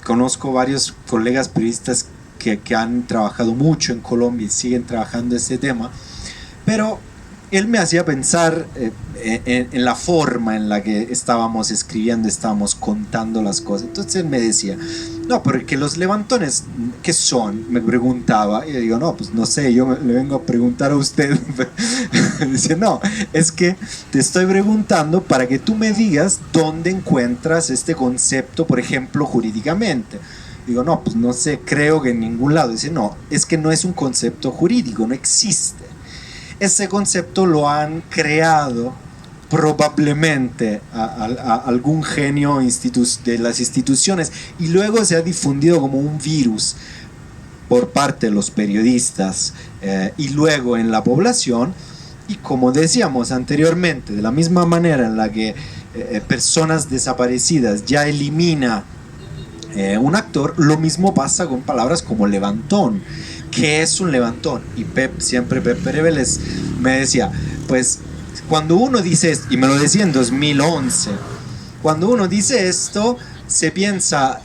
conozco varios colegas periodistas que han trabajado mucho en Colombia y siguen trabajando este tema, pero él me hacía pensar en la forma en la que estábamos escribiendo, estábamos contando las cosas. Entonces él me decía, no, porque los levantones, ¿qué son? Me preguntaba, y yo digo, no, pues no sé, yo le vengo a preguntar a usted. Dice, no, es que te estoy preguntando para que tú me digas dónde encuentras este concepto, por ejemplo, jurídicamente. Digo, no, pues no sé, creo que en ningún lado. Dice, no, es que no es un concepto jurídico, no existe. Ese concepto lo han creado probablemente a algún genio de las instituciones y luego se ha difundido como un virus por parte de los periodistas y luego en la población. Y como decíamos anteriormente, de la misma manera en la que personas desaparecidas ya elimina un actor, lo mismo pasa con palabras como levantón. ¿Qué es un levantón? Y siempre Pep Vélez me decía, pues cuando uno dice esto, y me lo decía en 2011, cuando uno dice esto, se piensa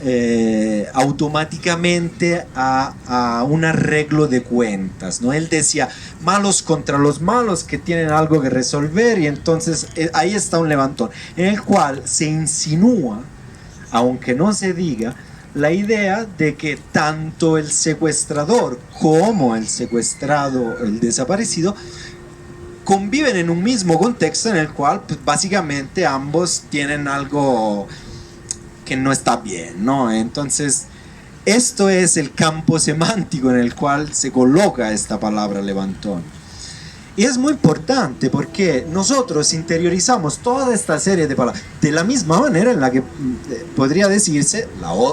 automáticamente a un arreglo de cuentas, ¿no? Él decía, malos contra los malos que tienen algo que resolver, y entonces ahí está un levantón, en el cual se insinúa, aunque no se diga, la idea de que tanto el secuestrador como el secuestrado, el desaparecido, conviven en un mismo contexto en el cual pues, básicamente ambos tienen algo que no está bien, ¿no? Entonces, esto es el campo semántico en el cual se coloca esta palabra levantón. Y es muy importante porque nosotros interiorizamos toda esta serie de palabras de la misma manera en la que podría decirse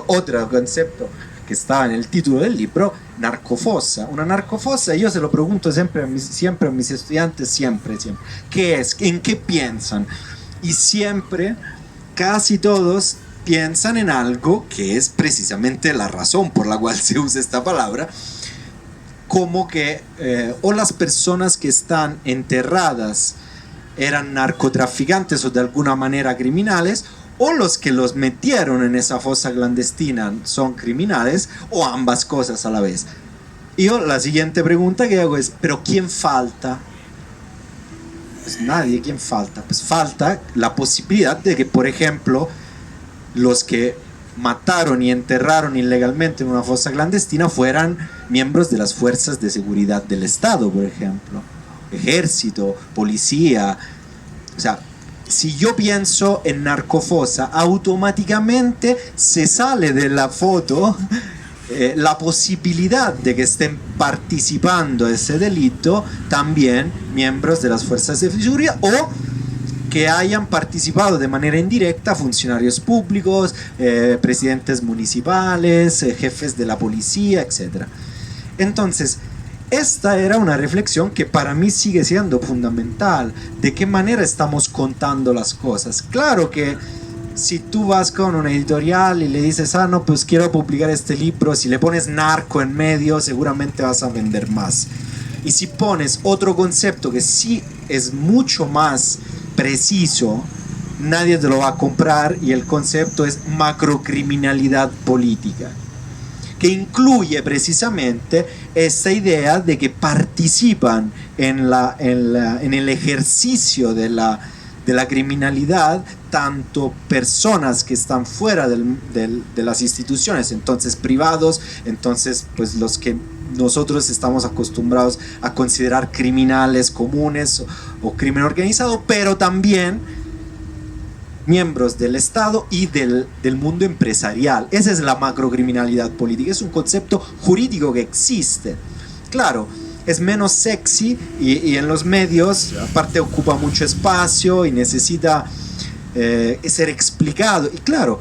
otro concepto que está en el título del libro, narcofosa. Una narcofosa, yo se lo pregunto siempre a mis estudiantes, siempre. ¿Qué es? ¿En qué piensan? Y siempre, casi todos piensan en algo que es precisamente la razón por la cual se usa esta palabra, como que o las personas que están enterradas eran narcotraficantes o de alguna manera criminales, o los que los metieron en esa fosa clandestina son criminales, o ambas cosas a la vez. Y yo la siguiente pregunta que hago es, ¿pero quién falta? Pues nadie. ¿Quién falta? Pues falta la posibilidad de que, por ejemplo, los que mataron y enterraron ilegalmente en una fosa clandestina fueran miembros de las fuerzas de seguridad del Estado, por ejemplo, ejército, policía. O sea, si yo pienso en narcofosa, automáticamente se sale de la foto la posibilidad de que estén participando de ese delito también miembros de las fuerzas de seguridad o que hayan participado de manera indirecta funcionarios públicos, presidentes municipales, jefes de la policía, etc. Entonces, esta era una reflexión que para mí sigue siendo fundamental. ¿De qué manera estamos contando las cosas? Claro que si tú vas con una editorial y le dices, no, pues quiero publicar este libro, si le pones narco en medio, seguramente vas a vender más. Y si pones otro concepto que sí es mucho más preciso, nadie te lo va a comprar, y el concepto es macrocriminalidad política, que incluye precisamente esta idea de que participan en el ejercicio de la criminalidad tanto personas que están fuera de las instituciones, entonces privados, entonces pues los que nosotros estamos acostumbrados a considerar criminales comunes o crimen organizado, pero también miembros del Estado y del mundo empresarial. Esa es la macrocriminalidad política, es un concepto jurídico que existe. Claro, es menos sexy y en los medios, aparte ocupa mucho espacio y necesita ser explicado. Y claro,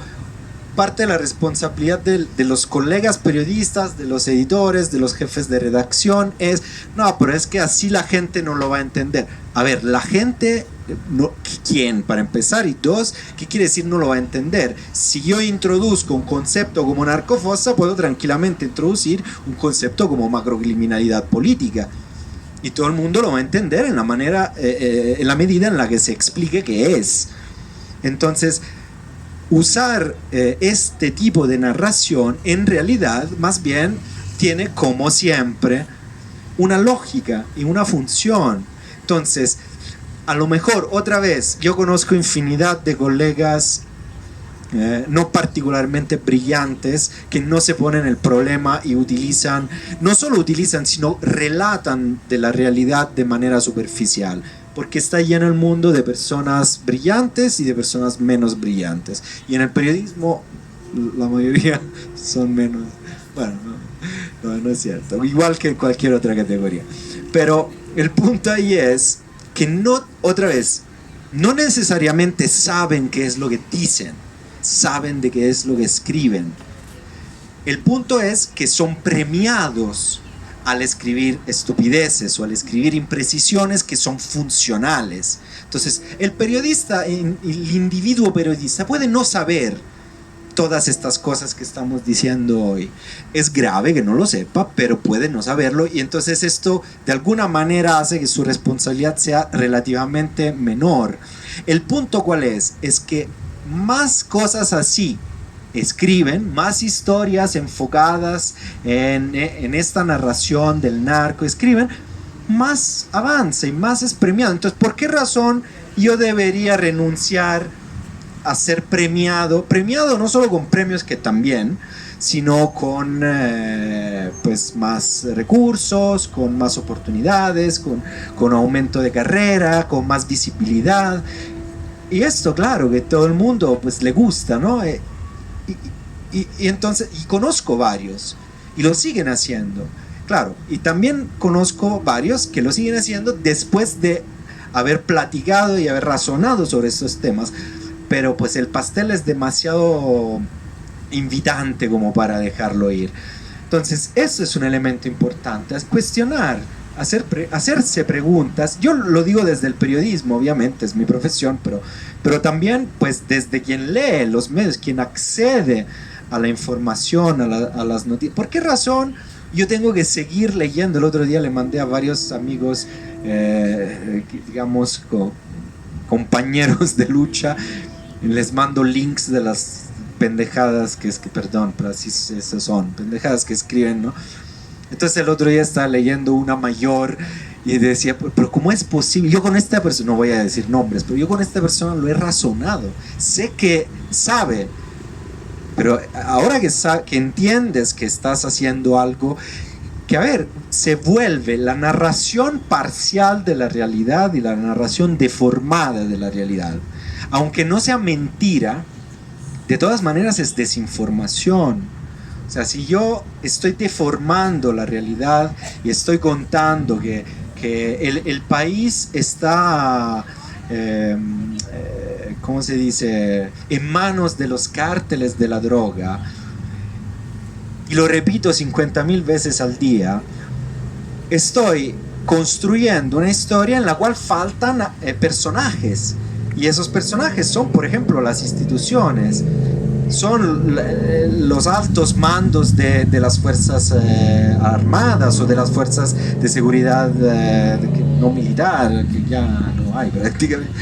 parte de la responsabilidad de los colegas periodistas, de los editores, de los jefes de redacción es, no, pero es que así la gente no lo va a entender. A ver, la gente, no, ¿quién? Para empezar, y dos, ¿qué quiere decir no lo va a entender? Si yo introduzco un concepto como narcofosa, puedo tranquilamente introducir un concepto como macrocriminalidad política. Y todo el mundo lo va a entender en la manera, en la medida en la que se explique qué es. Entonces, usar este tipo de narración en realidad más bien tiene como siempre una lógica y una función. Entonces, a lo mejor otra vez, yo conozco infinidad de colegas no particularmente brillantes que no se ponen el problema y utilizan, no solo utilizan, sino relatan de la realidad de manera superficial, porque está lleno el mundo de personas brillantes y de personas menos brillantes, y en el periodismo la mayoría son menos, bueno, no es cierto, igual que en cualquier otra categoría, pero el punto ahí es que no, otra vez, no necesariamente saben qué es lo que dicen, saben de qué es lo que escriben. El punto es que son premiados al escribir estupideces o al escribir imprecisiones que son funcionales. Entonces, el periodista, el individuo periodista puede no saber todas estas cosas que estamos diciendo hoy. Es grave que no lo sepa, pero puede no saberlo, y entonces esto de alguna manera hace que su responsabilidad sea relativamente menor. El punto ¿cuál es? Es que más cosas así escriben, más historias enfocadas en esta narración del narco escriben, más avanza y más es premiado. Entonces, ¿por qué razón yo debería renunciar a ser premiado? Premiado no solo con premios, que también, sino con pues más recursos, con más oportunidades, con aumento de carrera, con más visibilidad. Y esto, claro, que todo el mundo pues le gusta, ¿no? Y entonces, y conozco varios, y lo siguen haciendo, claro, y también conozco varios que lo siguen haciendo después de haber platicado y haber razonado sobre estos temas, pero pues el pastel es demasiado invitante como para dejarlo ir. Entonces, eso es un elemento importante, es cuestionar, hacerse preguntas. Yo lo digo desde el periodismo, obviamente, es mi profesión, pero también pues desde quien lee los medios, quien accede a la información, a las noticias. ¿Por qué razón yo tengo que seguir leyendo? El otro día le mandé a varios amigos, digamos, compañeros de lucha, les mando links de las pendejadas perdón, pero así son, pendejadas que escriben, ¿no? Entonces el otro día estaba leyendo una mayor y decía, pero ¿cómo es posible? Yo con esta persona, no voy a decir nombres, pero yo con esta persona lo he razonado, sé que sabe, pero ahora que entiendes que estás haciendo algo que, a ver, se vuelve la narración parcial de la realidad y la narración deformada de la realidad, aunque no sea mentira, de todas maneras es desinformación. O sea, si yo estoy deformando la realidad y estoy contando que el país está, ¿cómo se dice?, en manos de los cárteles de la droga, y lo repito 50.000 veces al día, estoy construyendo una historia en la cual faltan personajes. Y esos personajes son, por ejemplo, las instituciones, son los altos mandos de las fuerzas armadas o de las fuerzas de seguridad no militar, que ya no hay prácticamente,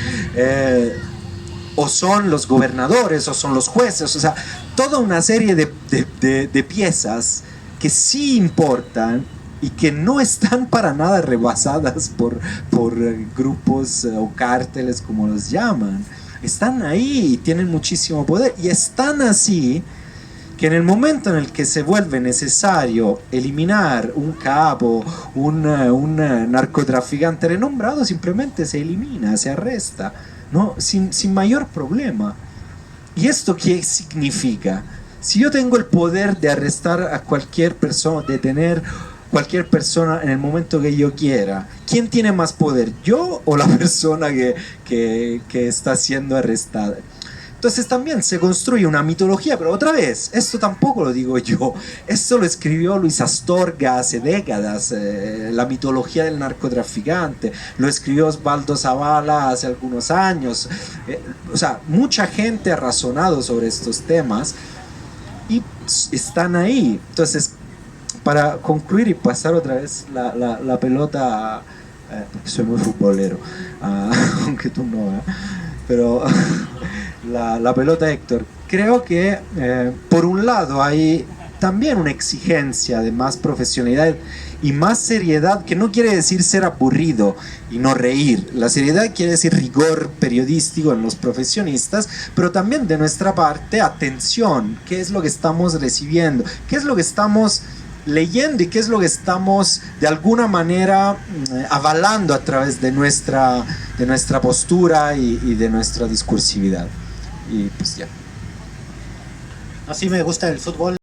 o son los gobernadores o son los jueces, o sea, toda una serie de piezas que sí importan y que no están para nada rebasadas por grupos o cárteles, como los llaman. Están ahí y tienen muchísimo poder, y están así que en el momento en el que se vuelve necesario eliminar un capo, un narcotraficante renombrado, simplemente se elimina, se arresta, ¿no? sin mayor problema. ¿Y esto qué significa? Si yo tengo el poder de arrestar a cualquier persona, detener cualquier persona en el momento que yo quiera, ¿quién tiene más poder? ¿Yo o la persona que está siendo arrestada? Entonces también se construye una mitología, pero otra vez, esto tampoco lo digo yo, esto lo escribió Luis Astorga hace décadas, la mitología del narcotraficante, lo escribió Osvaldo Zavala hace algunos años, o sea, mucha gente ha razonado sobre estos temas y están ahí. Entonces, para concluir y pasar otra vez la pelota, porque soy muy futbolero, aunque tú no, pero la pelota, Héctor. Creo que por un lado hay también una exigencia de más profesionalidad y más seriedad, que no quiere decir ser aburrido y no reír. La seriedad quiere decir rigor periodístico en los profesionistas, pero también de nuestra parte atención, qué es lo que estamos recibiendo, qué es lo que estamos leyendo y qué es lo que estamos de alguna manera avalando a través de nuestra postura y de nuestra discursividad. Y pues ya. Así me gusta el fútbol.